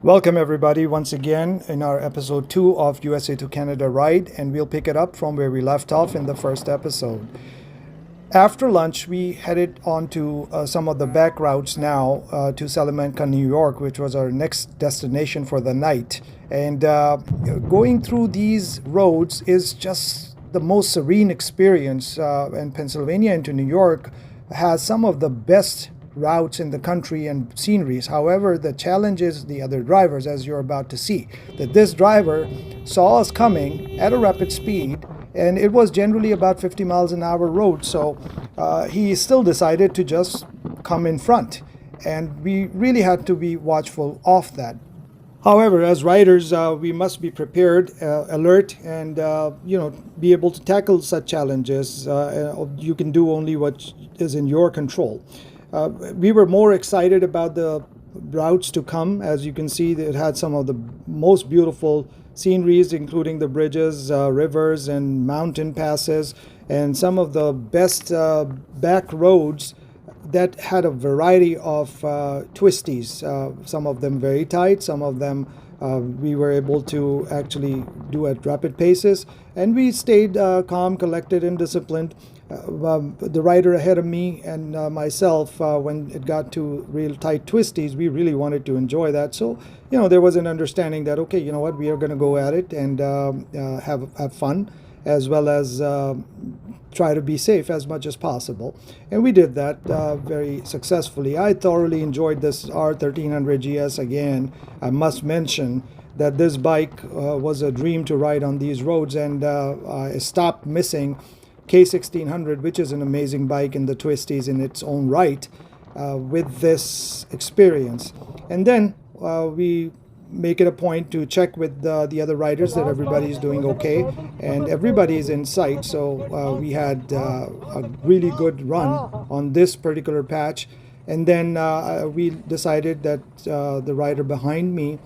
Welcome everybody once again in our episode 2 of USA to Canada ride, and we'll pick it up from where we left off in the first episode. After lunch, we headed on to some of the back routes now to Salamanca, New York, which was our next destination for the night. And going through these roads is just the most serene experience, and Pennsylvania into New York has some of the best routes in the country and sceneries. However, the challenge is the other drivers, as you're about to see. That this driver saw us coming at a rapid speed, and it was generally about 50 miles an hour road, so he still decided to just come in front, and we really had to be watchful of that. However, as riders, we must be prepared, alert, and be able to tackle such challenges. You can do only what is in your control. We were more excited about the routes to come. As you can see, it had some of the most beautiful sceneries, including the bridges, rivers, and mountain passes, and some of the best back roads that had a variety of twisties, some of them very tight, some of them we were able to actually do at rapid paces, and we stayed calm, collected, and disciplined. The rider ahead of me and myself, when it got to real tight twisties, we really wanted to enjoy that. So, there was an understanding that, okay, you know what, we are going to go at it and have fun, as well as try to be safe as much as possible. And we did that very successfully. I thoroughly enjoyed this R1300 GS again. I must mention that this bike was a dream to ride on these roads, and I stopped missing K1600, which is an amazing bike in the twisties in its own right, with this experience. And then we make it a point to check with the other riders that everybody is doing okay, and everybody is in sight. So we had a really good run on this particular patch. And then we decided that the rider behind me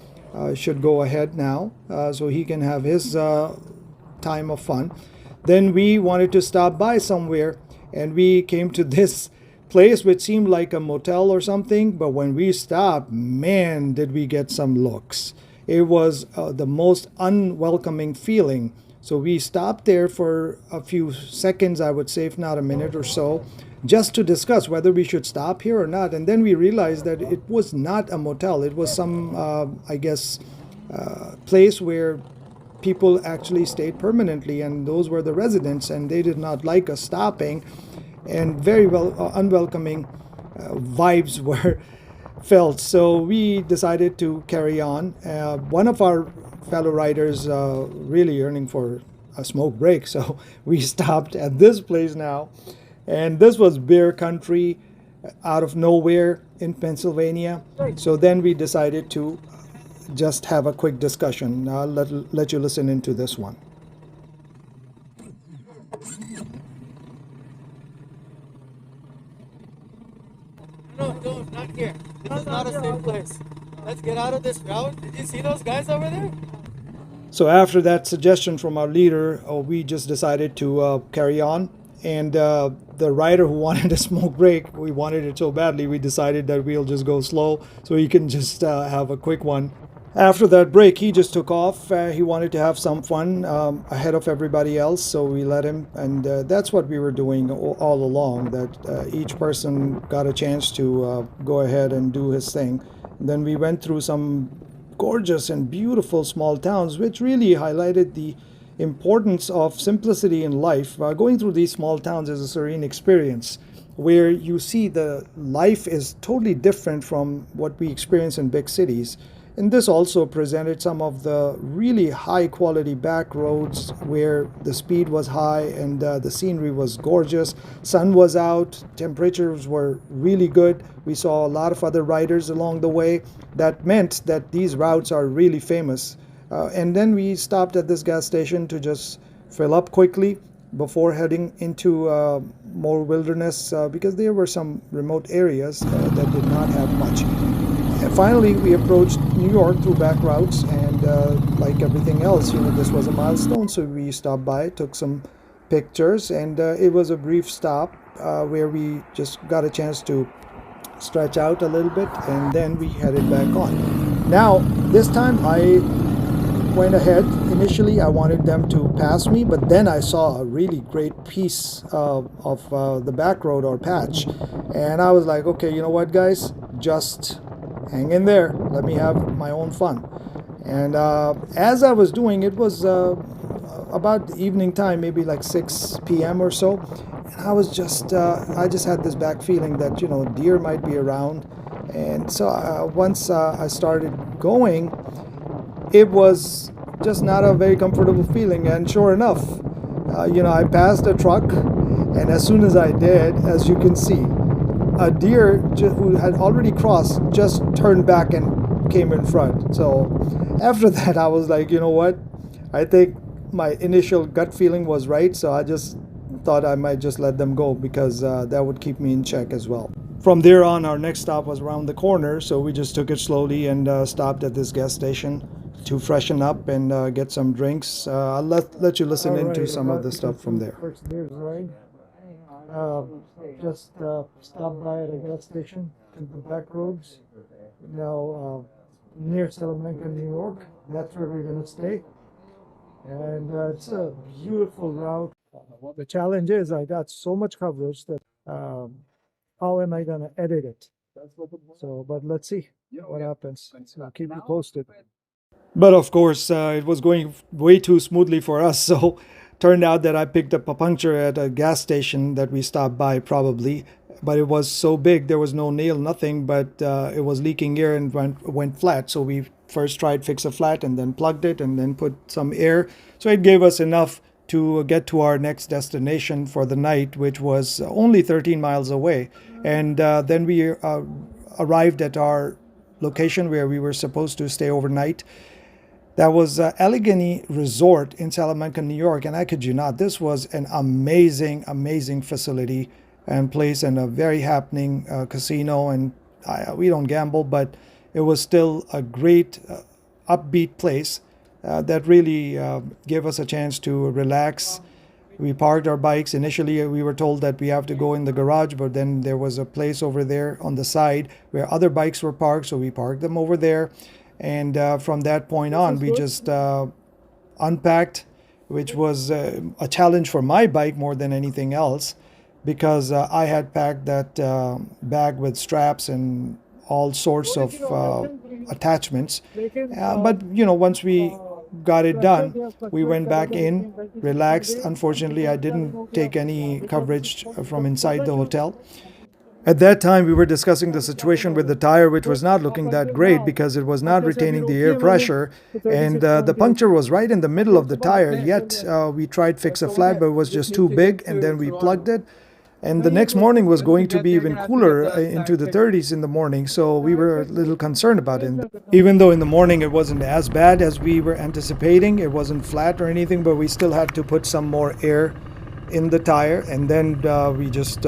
should go ahead now, so he can have his time of fun. Then we wanted to stop by somewhere, and we came to this place which seemed like a motel or something, but when we stopped, man, did we get some looks. It was the most unwelcoming feeling. So we stopped there for a few seconds, I would say, if not a minute or so, just to discuss whether we should stop here or not. And then we realized that it was not a motel. It was some, place where people actually stayed permanently, and those were the residents, and they did not like us stopping, and very unwelcoming vibes were felt. So we decided to carry on. One of our fellow riders really yearning for a smoke break, so we stopped at this place now, and this was beer country out of nowhere in Pennsylvania. So then we decided to just have a quick discussion. I'll let you listen into this one. No, not here. This is not a safe place. Let's get out of this route. Did you see those guys over there? So after that suggestion from our leader, we just decided to carry on. And the rider who wanted a smoke break, we wanted it so badly, we decided that we'll just go slow so he can just have a quick one. After that break, he just took off. He wanted to have some fun ahead of everybody else, so we let him. And that's what we were doing all along, that each person got a chance to go ahead and do his thing. And then we went through some gorgeous and beautiful small towns, which really highlighted the importance of simplicity in life. Going through these small towns is a serene experience, where you see the life is totally different from what we experience in big cities. And this also presented some of the really high quality back roads where the speed was high and the scenery was gorgeous. Sun was out, temperatures were really good. We saw a lot of other riders along the way. That meant that these routes are really famous. And then we stopped at this gas station to just fill up quickly before heading into more wilderness, because there were some remote areas that did not have much. And finally, we approached New York through back routes, and like everything else, this was a milestone, so we stopped by, took some pictures, and it was a brief stop where we just got a chance to stretch out a little bit, and then we headed back on. Now, This time I went ahead. Initially I wanted them to pass me, but then I saw a really great piece of the back road or patch, and I was like, okay, you know what, guys, just hang in there, let me have my own fun. And as I was doing, it was about the evening time, maybe like 6 p.m. or so, and I was just I just had this back feeling that, you know, deer might be around. And so once I started going, it was just not a very comfortable feeling. And sure enough, you know, I passed a truck, and as soon as I did, as you can see, a deer who had already crossed just turned back and came in front. So after that, I was like, you know what, I think my initial gut feeling was right, so I just thought I might just let them go, because that would keep me in check as well. From there on, our next stop was around the corner, so we just took it slowly and stopped at this gas station to freshen up and get some drinks. I'll let you listen into some of the stuff from there. First beer's right. Just stopped by at a gas station in the back roads. Now near Salamanca, New York. That's where we're gonna stay. And it's a beautiful route. The challenge is I got so much coverage that how am I gonna edit it? So, but let's see what happens. So I'll keep you posted. But of course, it was going way too smoothly for us. So turned out that I picked up a puncture at a gas station that we stopped by probably. But it was so big, there was no nail, nothing, but it was leaking air and went flat. So we first tried fix a flat and then plugged it and then put some air. So it gave us enough to get to our next destination for the night, which was only 13 miles away. And then we arrived at our location where we were supposed to stay overnight. That was Allegheny Resort in Salamanca, New York. And I kid you not, this was an amazing, amazing facility and place, and a very happening casino. And we don't gamble, but it was still a great upbeat place that really gave us a chance to relax. We parked our bikes. Initially, we were told that we have to go in the garage, but then there was a place over there on the side where other bikes were parked, so we parked them over there. And from that point on, we just unpacked, which was a challenge for my bike more than anything else, because I had packed that bag with straps and all sorts of attachments. But, you know, once we got it done, we went back in, relaxed. Unfortunately, I didn't take any coverage from inside the hotel. At that time, we were discussing the situation with the tire, which was not looking that great because it was not retaining the air pressure. And the puncture was right in the middle of the tire. Yet we tried fix a flat, but it was just too big. And then we plugged it. And the next morning was going to be even cooler, into the 30s in the morning. So we were a little concerned about it. Even though in the morning it wasn't as bad as we were anticipating, it wasn't flat or anything, but we still had to put some more air in the tire. And then we just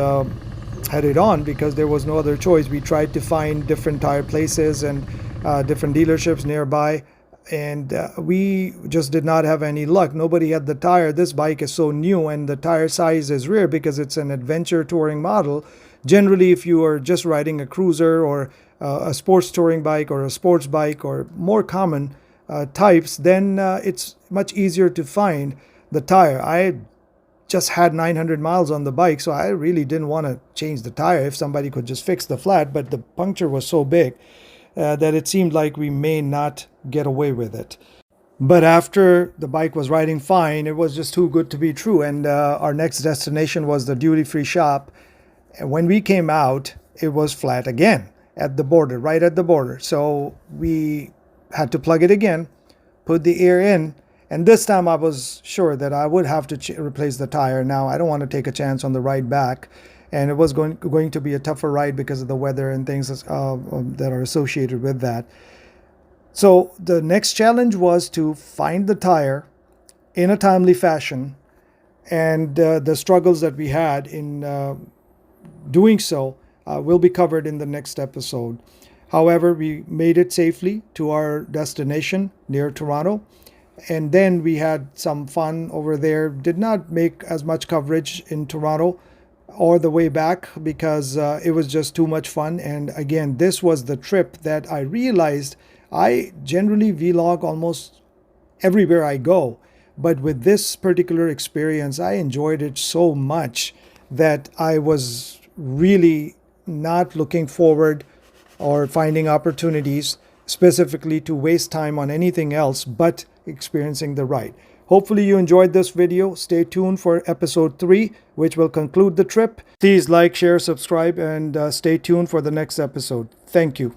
had it on because there was no other choice. We tried to find different tire places and different dealerships nearby, and we just did not have any luck. Nobody had the tire. This bike is so new, and the tire size is rare because it's an adventure touring model. Generally, if you are just riding a cruiser or a sports touring bike or a sports bike or more common types, then it's much easier to find the tire. I just had 900 miles on the bike, so I really didn't want to change the tire if somebody could just fix the flat, but the puncture was so big that it seemed like we may not get away with it. But after the bike was riding fine, it was just too good to be true, and our next destination was the duty-free shop. And when we came out, it was flat again at the border, right at the border. So we had to plug it again, put the air in, and this time I was sure that I would have to replace the tire. Now, I don't want to take a chance on the ride back. And it was going to be a tougher ride because of the weather and things that are associated with that. So the next challenge was to find the tire in a timely fashion. And the struggles that we had in doing so will be covered in the next episode. However, we made it safely to our destination near Toronto. And then we had some fun over there. Did not make as much coverage in Toronto or the way back because it was just too much fun. And again, this was the trip that I realized I generally vlog almost everywhere I go, but with this particular experience, I enjoyed it so much that I was really not looking forward or finding opportunities specifically to waste time on anything else but experiencing the ride. Hopefully you enjoyed this video. Stay tuned for episode 3, which will conclude the trip. Please like, share, subscribe, and stay tuned for the next episode. Thank you.